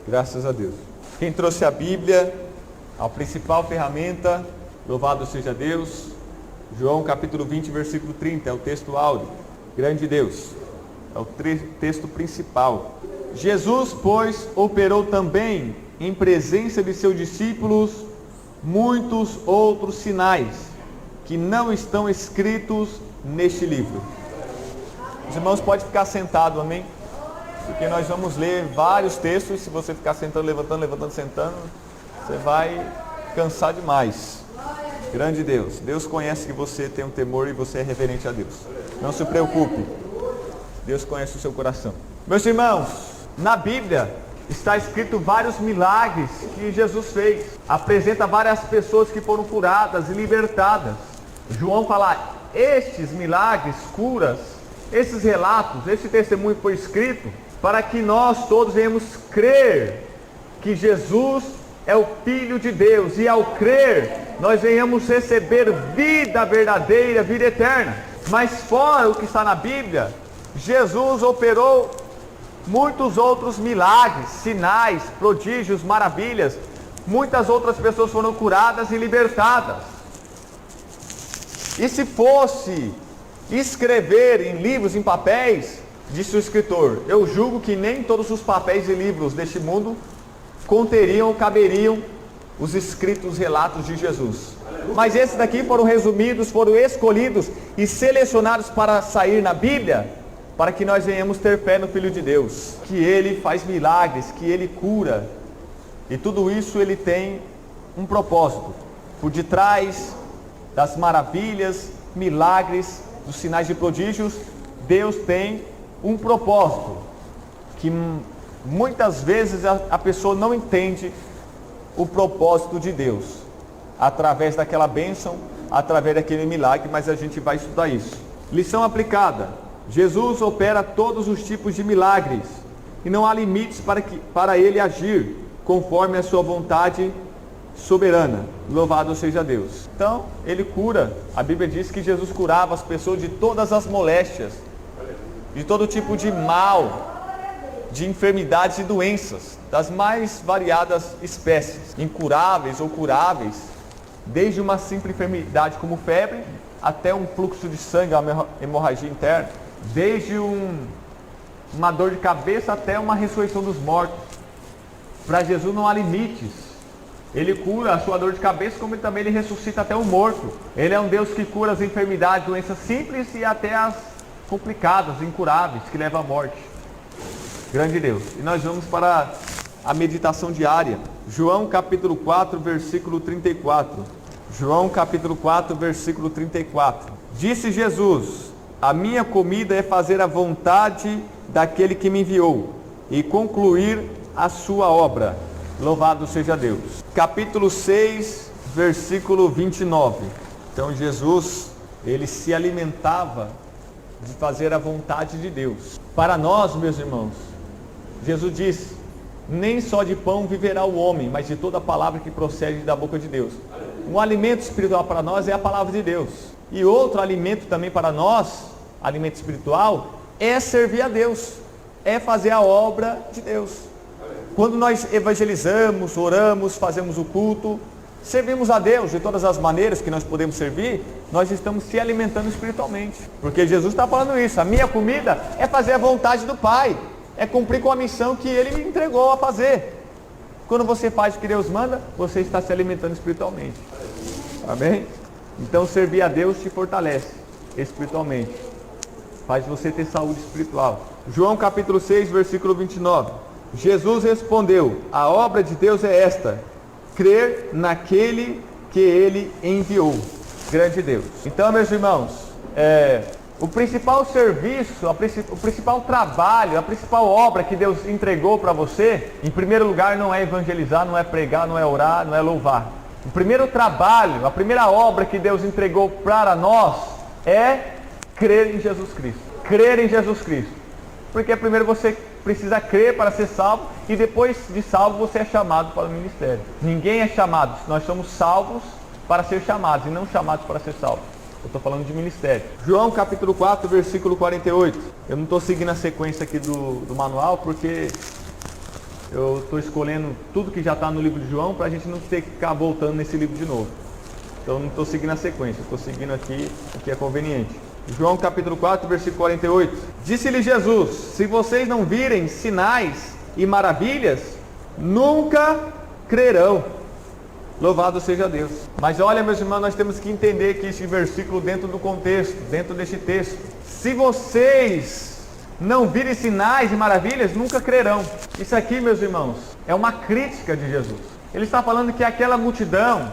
Graças a Deus. Quem trouxe a Bíblia, a principal ferramenta, louvado seja Deus. João capítulo 20, versículo 30, é o texto áureo. Grande Deus, é o texto principal. Jesus, pois, operou também, em presença de seus discípulos, muitos outros sinais, que não estão escritos neste livro. Os irmãos podem ficar sentados, amém? Porque nós vamos ler vários textos. Se você ficar sentando, levantando, sentando, você vai cansar demais. Grande Deus, Deus conhece que você tem um temor e você é reverente a Deus. Não se preocupe, Deus conhece o seu coração. Meus irmãos, na Bíblia está escrito vários milagres que Jesus fez. Apresenta várias pessoas que foram curadas e libertadas. João fala, estes milagres, curas, esses relatos, esse testemunho foi escrito para que nós todos venhamos crer que Jesus é o Filho de Deus, e ao crer, nós venhamos receber vida verdadeira, vida eterna. Mas fora o que está na Bíblia, Jesus operou muitos outros milagres, sinais, prodígios, maravilhas. Muitas outras pessoas foram curadas e libertadas. E se fosse escrever em livros, em papéis, disse o escritor, eu julgo que nem todos os papéis e livros deste mundo conteriam ou caberiam os escritos relatos de Jesus. Mas esses daqui foram resumidos, foram escolhidos e selecionados para sair na Bíblia, para que nós venhamos ter fé no Filho de Deus, que Ele faz milagres, que Ele cura, e tudo isso Ele tem um propósito. Por detrás das maravilhas, milagres, dos sinais de prodígios, Deus tem um propósito, que muitas vezes a pessoa não entende o propósito de Deus, através daquela bênção, através daquele milagre, mas a gente vai estudar isso. Lição aplicada: Jesus opera todos os tipos de milagres, e não há limites para Ele agir, conforme a sua vontade soberana. Louvado seja Deus. Então, Ele cura. A Bíblia diz que Jesus curava as pessoas de todas as moléstias, de todo tipo de mal, de enfermidades e doenças, das mais variadas espécies, incuráveis ou curáveis, desde uma simples enfermidade como febre, até um fluxo de sangue, uma hemorragia interna, desde uma dor de cabeça até uma ressurreição dos mortos. Para Jesus não há limites. Ele cura a sua dor de cabeça, como ele ressuscita até o morto. Ele é um Deus que cura as enfermidades, doenças simples e até as complicadas, incuráveis, que levam à morte. Grande Deus. E nós vamos para a meditação diária. João capítulo 4, versículo 34. João capítulo 4, versículo 34. Disse Jesus, a minha comida é fazer a vontade daquele que me enviou e concluir a sua obra. Louvado seja Deus. Capítulo 6, versículo 29. Então Jesus, ele se alimentava de fazer a vontade de Deus. Para nós, meus irmãos, Jesus disse, nem só de pão viverá o homem, mas de toda a palavra que procede da boca de Deus. Um alimento espiritual para nós é a palavra de Deus. E outro alimento também para nós, alimento espiritual, é servir a Deus, é fazer a obra de Deus. Quando nós evangelizamos, oramos, fazemos o culto, servimos a Deus de todas as maneiras que nós podemos servir, nós estamos se alimentando espiritualmente. Porque Jesus está falando isso, a minha comida é fazer a vontade do Pai, é cumprir com a missão que Ele me entregou a fazer. Quando você faz o que Deus manda, você está se alimentando espiritualmente. Amém? Então servir a Deus te fortalece espiritualmente, faz você ter saúde espiritual. João capítulo 6, versículo 29. Jesus respondeu, a obra de Deus é esta, crer naquele que Ele enviou. Grande Deus. Então, meus irmãos, o principal serviço, o principal trabalho, a principal obra que Deus entregou para você, em primeiro lugar, não é evangelizar, não é pregar, não é orar, não é louvar. O primeiro trabalho, a primeira obra que Deus entregou para nós é crer em Jesus Cristo. Crer em Jesus Cristo. Porque primeiro você precisa crer para ser salvo, e depois de salvo você é chamado para o ministério. Ninguém é chamado, nós somos salvos para ser chamados, e não chamados para ser salvos. Eu estou falando de ministério. João capítulo 4, versículo 48. Eu não estou seguindo a sequência aqui do manual, porque Eu estou escolhendo tudo que já está no livro de João para a gente não ter que ficar voltando nesse livro de novo. Então não estou seguindo a sequência, estou seguindo aqui o que é conveniente. João capítulo 4, versículo 48. Disse-lhe Jesus: se vocês não virem sinais e maravilhas, nunca crerão. Louvado seja Deus. Mas olha, meus irmãos, nós temos que entender que esse versículo dentro do contexto, dentro deste texto. Se vocês não virem sinais e maravilhas, nunca crerão. Isso aqui, meus irmãos, é uma crítica de Jesus. Ele está falando que aquela multidão,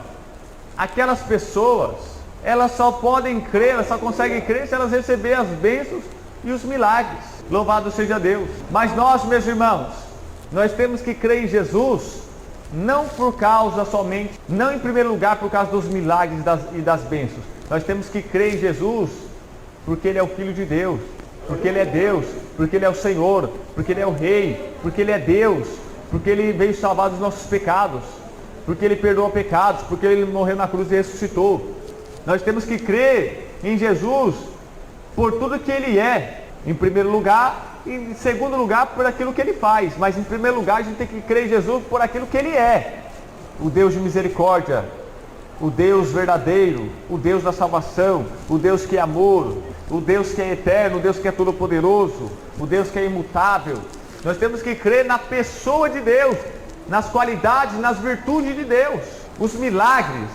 aquelas pessoas, elas só podem crer, elas só conseguem crer se elas receberem as bênçãos e os milagres. Louvado seja Deus. Mas nós, meus irmãos, nós temos que crer em Jesus, não por causa somente, não em primeiro lugar por causa dos milagres e das bênçãos. Nós temos que crer em Jesus porque Ele é o Filho de Deus, porque Ele é Deus, porque Ele é o Senhor, porque Ele é o Rei, porque Ele é Deus, porque Ele veio salvar dos nossos pecados, porque Ele perdoa pecados, porque Ele morreu na cruz e ressuscitou. Nós temos que crer em Jesus por tudo que Ele é, em primeiro lugar, e em segundo lugar por aquilo que Ele faz. Mas em primeiro lugar a gente tem que crer em Jesus por aquilo que Ele é: o Deus de misericórdia, o Deus verdadeiro, o Deus da salvação, o Deus que é amor, o Deus que é eterno, o Deus que é todo-poderoso, o Deus que é imutável. Nós temos que crer na pessoa de Deus, nas qualidades, nas virtudes de Deus. Os milagres,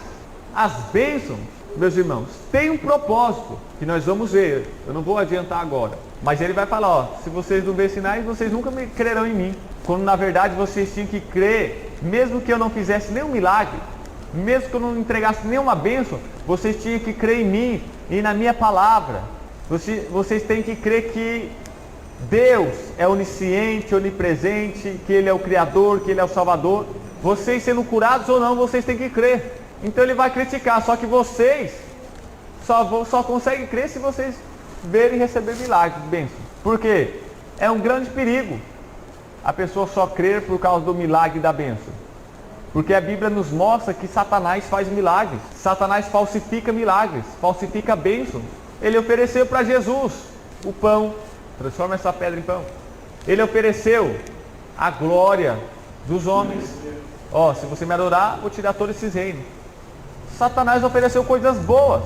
as bênçãos, meus irmãos, tem um propósito que nós vamos ver. Eu não vou adiantar agora, mas Ele vai falar: ó, se vocês não verem sinais, vocês nunca me crerão em mim. Quando na verdade vocês tinham que crer, mesmo que eu não fizesse nenhum milagre, mesmo que eu não entregasse nenhuma bênção, vocês tinham que crer em mim e na minha palavra. Vocês têm que crer que Deus é onisciente, onipresente, que Ele é o Criador, que Ele é o Salvador. Vocês sendo curados ou não, vocês têm que crer. Então Ele vai criticar, só que vocês só conseguem crer se vocês verem e receber milagres, bênçãos. Por quê? É um grande perigo a pessoa só crer por causa do milagre e da bênção. Porque a Bíblia nos mostra que Satanás faz milagres. Satanás falsifica milagres, falsifica bênçãos. Ele ofereceu para Jesus o pão, transforma essa pedra em pão. Ele ofereceu a glória dos homens. Ó, se você me adorar, vou te dar todos esses reinos. Satanás ofereceu coisas boas.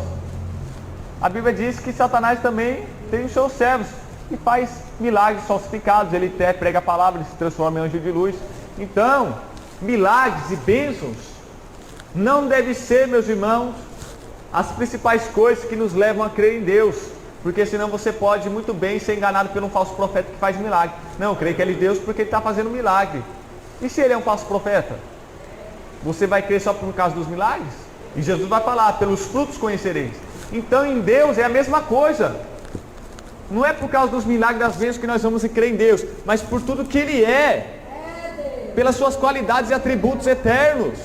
A Bíblia diz que Satanás também tem os seus servos e faz milagres falsificados. Ele até prega a palavra, ele se transforma em anjo de luz. Então, milagres e bênçãos não deve ser, meus irmãos, as principais coisas que nos levam a crer em Deus. Porque senão você pode muito bem ser enganado por um falso profeta que faz milagre. Não, eu creio que ele é Deus porque ele está fazendo milagre. E se ele é um falso profeta? Você vai crer só por causa dos milagres? E Jesus vai falar: pelos frutos conhecereis. Então em Deus é a mesma coisa. Não é por causa dos milagres, das bênçãos que nós vamos crer em Deus, mas por tudo que Ele é, pelas suas qualidades e atributos eternos,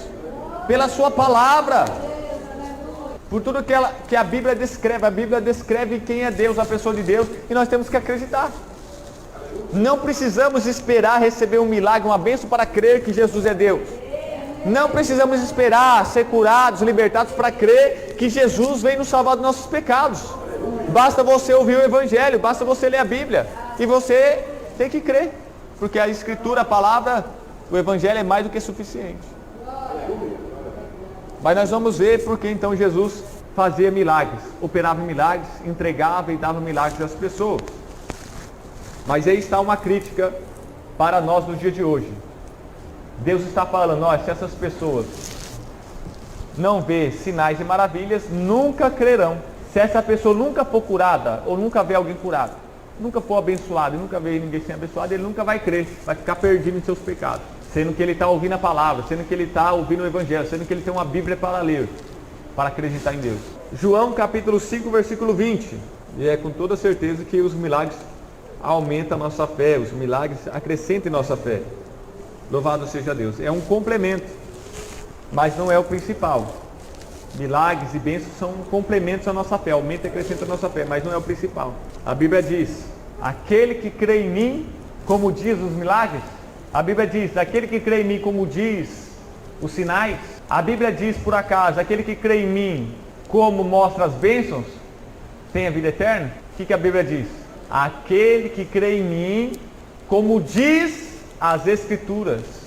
pela sua palavra, por tudo que a Bíblia descreve. A Bíblia descreve quem é Deus, a pessoa de Deus, e nós temos que acreditar. Não precisamos esperar receber um milagre, uma bênção para crer que Jesus é Deus. Não precisamos esperar ser curados, libertados para crer que Jesus veio nos salvar dos nossos pecados. Basta você ouvir o Evangelho, basta você ler a Bíblia, e você tem que crer, porque a Escritura, a palavra, o Evangelho é mais do que suficiente. Mas nós vamos ver porque então Jesus fazia milagres, operava milagres, entregava e dava milagres às pessoas. Mas aí está uma crítica para nós no dia de hoje. Deus está falando: olha, se essas pessoas não ver sinais e maravilhas, nunca crerão. Se essa pessoa nunca for curada, ou nunca ver alguém curado, nunca for abençoado, e nunca ver ninguém ser abençoado, ele nunca vai crer, vai ficar perdido em seus pecados, sendo que ele está ouvindo a palavra, sendo que ele está ouvindo o Evangelho, sendo que ele tem uma Bíblia para ler, para acreditar em Deus. João capítulo 5, versículo 20, e é com toda certeza que os milagres aumentam a nossa fé, os milagres acrescentam em nossa fé. Louvado seja Deus. É um complemento, mas não é o principal. Milagres e bênçãos são complementos à nossa fé, aumenta e acrescenta a nossa fé, mas não é o principal. A Bíblia diz: aquele que crê em mim, como diz os milagres. A Bíblia diz: aquele que crê em mim, como diz os sinais. A Bíblia diz, por acaso, aquele que crê em mim, como mostra as bênçãos, tem a vida eterna? O que a Bíblia diz? Aquele que crê em mim, como diz as Escrituras.